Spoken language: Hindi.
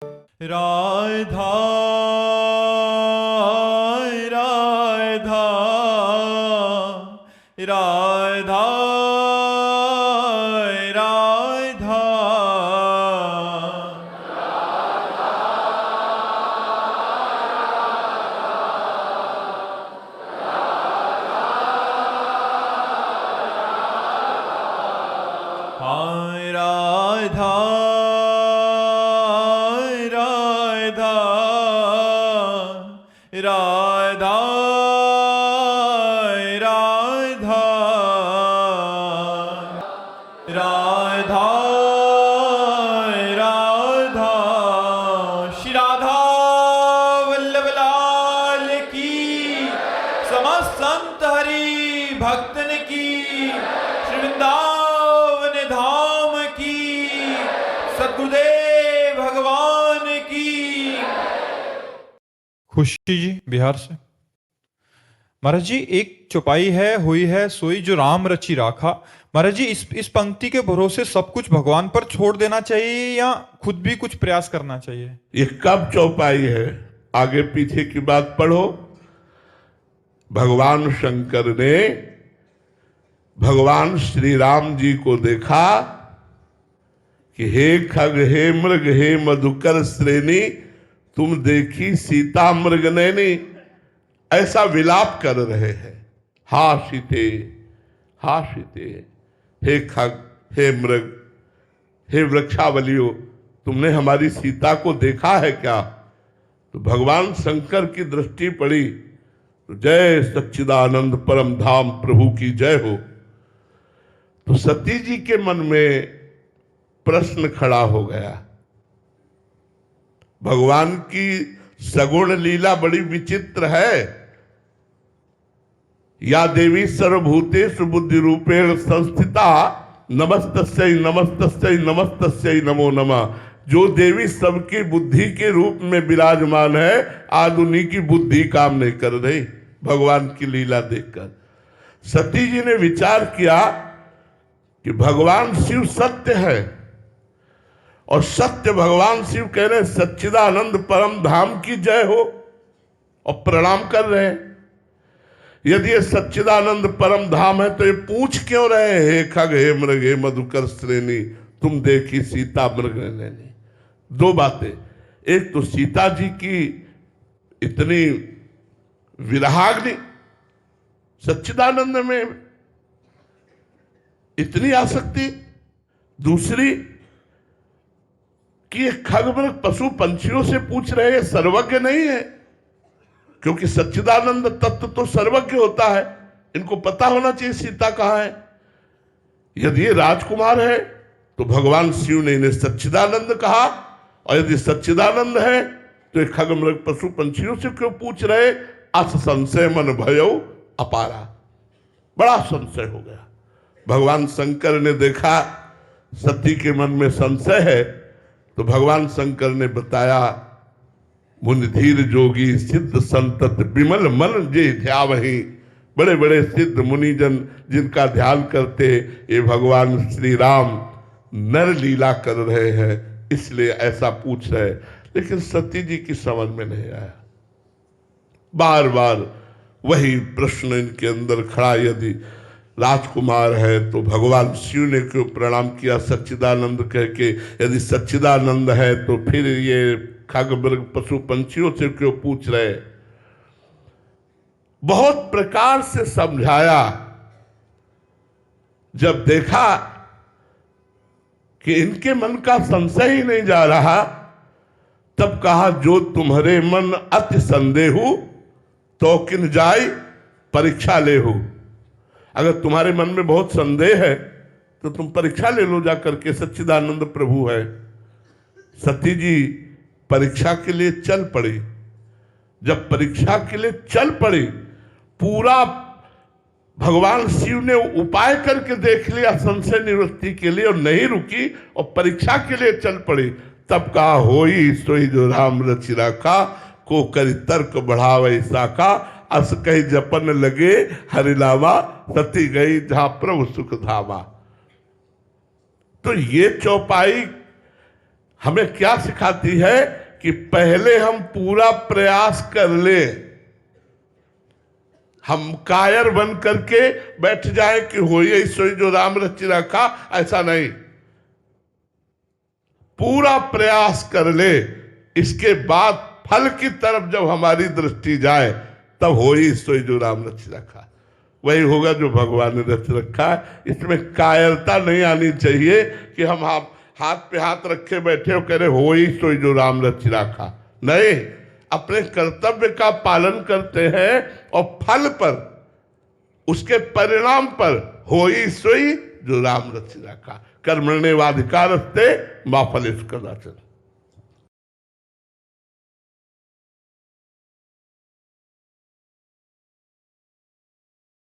राधा राधा राधा राधा हाय राधा राधा राधा राधा राधा राधा श्री राधा वल्लभ लाल की, समस्त संत हरि भक्तन की, श्री वृंदावन धाम की, सद्गुरुदेव भगवान की। खुशी जी बिहार से। महाराज जी, एक चौपाई है हुई है सोई जो राम रची राखा। महाराज जी, इस पंक्ति के भरोसे सब कुछ भगवान पर छोड़ देना चाहिए या खुद भी कुछ प्रयास करना चाहिए? ये कब चौपाई है? आगे पीछे की बात पढ़ो। भगवान शंकर ने भगवान श्री राम जी को देखा कि हे खग हे मृग हे मधुकर श्रेणी, तुम देखी सीता मृग नैनी, ऐसा विलाप कर रहे हैं। हा सीते, हा सीते, हे खग हे मृग हे वृक्षावलियो, तुमने हमारी सीता को देखा है क्या? तो भगवान शंकर की दृष्टि पड़ी तो जय सच्चिदानंद परम धाम प्रभु की जय हो। तो सती जी के मन में प्रश्न खड़ा हो गया। भगवान की सगुण लीला बड़ी विचित्र है। या देवी सर्वभूतेषु बुद्धि रूपेण संस्थिता, नमस्तस्यै नमस्तस्यै नमस्तस्यै नमो नमः। जो देवी सबकी बुद्धि के रूप में विराजमान है, आज उन्हीं की बुद्धि काम नहीं कर रही। भगवान की लीला देखकर सती जी ने विचार किया कि भगवान शिव सत्य है और सत्य भगवान शिव कह रहे हैं सच्चिदानंद परम धाम की जय हो, और प्रणाम कर रहे हैं। यदि ये सच्चिदानंद परम धाम है तो ये पूछ क्यों रहे हैं हे खग हे मृग हे मधुकर श्रेणी, तुम देखी सीता मृग नैनी? दो बातें। एक तो सीता जी की इतनी विराग्नि, सच्चिदानंद में इतनी आसक्ति। दूसरी कि ये खगमृग पशु पंछियों से पूछ रहे हैं, सर्वज्ञ नहीं है, क्योंकि सच्चिदानंद तत्व तो सर्वज्ञ होता है। इनको पता होना चाहिए सीता कहां है। यदि ये राजकुमार है तो भगवान शिव ने इन्हें सच्चिदानंद कहा, और यदि सच्चिदानंद है तो ये खगमृग पशु पंछियों से क्यों पूछ रहे? अस संशय मन भयो अपारा, बड़ा संशय हो गया। भगवान शंकर ने देखा सती के मन में संशय है, तो भगवान शंकर ने बताया, मुनि धीर जोगी सिद्ध संतत विमल मन जे ध्यावहि। बड़े बड़े सिद्ध मुनिजन जिनका ध्यान करते, ये भगवान श्री राम नर लीला कर रहे हैं, इसलिए ऐसा पूछ रहे। लेकिन सती जी की समझ में नहीं आया। बार बार वही प्रश्न इनके अंदर खड़ा। यदि राजकुमार है तो भगवान शिव ने क्यों प्रणाम किया सच्चिदानंद कह के? यदि सच्चिदानंद है तो फिर ये खग मृग पशु पंछियों से क्यों पूछ रहे? बहुत प्रकार से समझाया। जब देखा कि इनके मन का संशय ही नहीं जा रहा, तब कहा, जो तुम्हारे मन अति संदेहु तो किन जाय परीक्षा ले हो। अगर तुम्हारे मन में बहुत संदेह है तो तुम परीक्षा ले लो जाकर के, सच्चिदानंद प्रभु है। सती जी परीक्षा के लिए चल पड़ी। जब परीक्षा के लिए चल पड़ी, पूरा भगवान शिव ने उपाय करके देख लिया संशय निवृत्ति के लिए, और नहीं रुकी और परीक्षा के लिए चल पड़ी। तब कहा, होई सोई जो राम रचि राखा, को करी तर्क बढ़ावे साका, अस कही जपन लगे हरिनामा, सती गई जहां प्रभु सुख धामा। तो ये चौपाई हमें क्या सिखाती है कि पहले हम पूरा प्रयास कर ले, हम कायर बन करके बैठ जाए कि होइए सोई जो राम रचि रखा, ऐसा नहीं, पूरा प्रयास कर ले, इसके बाद फल की तरफ जब हमारी दृष्टि जाए तब होई सोई जो राम रचि रखा, वही होगा जो भगवान ने रच रखा है। इसमें कायरता नहीं आनी चाहिए कि हम हाथ पे हाथ रखे बैठे हो कह रहे होई सोई जो राम रचि रखा, नहीं, अपने कर्तव्य का पालन करते हैं और फल पर, उसके परिणाम पर होई सोई जो राम रचि रखा। कर्मण्येवाधिकारस्ते मा फलेषु कदाचन।